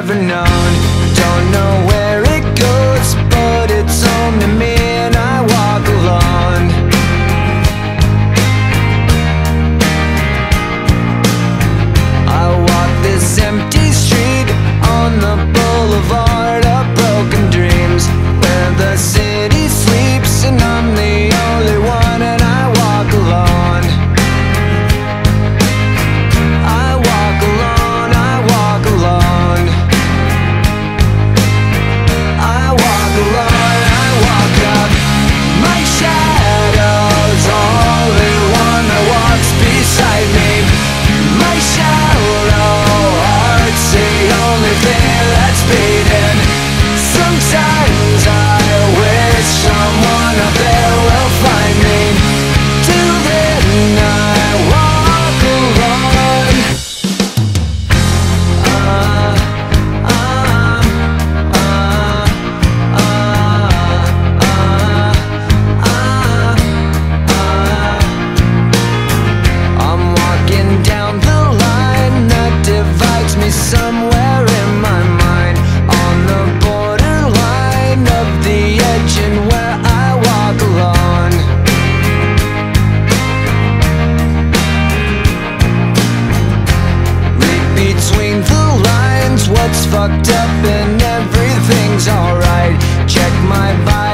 never known. Don't know where it goes, but it's home to me, and I walk alone. I walk this empty street on the boulevard of broken dreams, where the city sleeps and I'm the only one, and I walk alone. I walk alone, I walk alone. I walk alone, I walk up. My shadow's only one that walks beside me. My shallow heart's the only thing that's beating. Sometimes I wish someone out there will find me. Till then I walk alone. I'm walking down the line that divides me somewhere in my mind, on the borderline of the edge and where I walk alone. Read between the lines what's fucked up and everything's alright. Check my vibe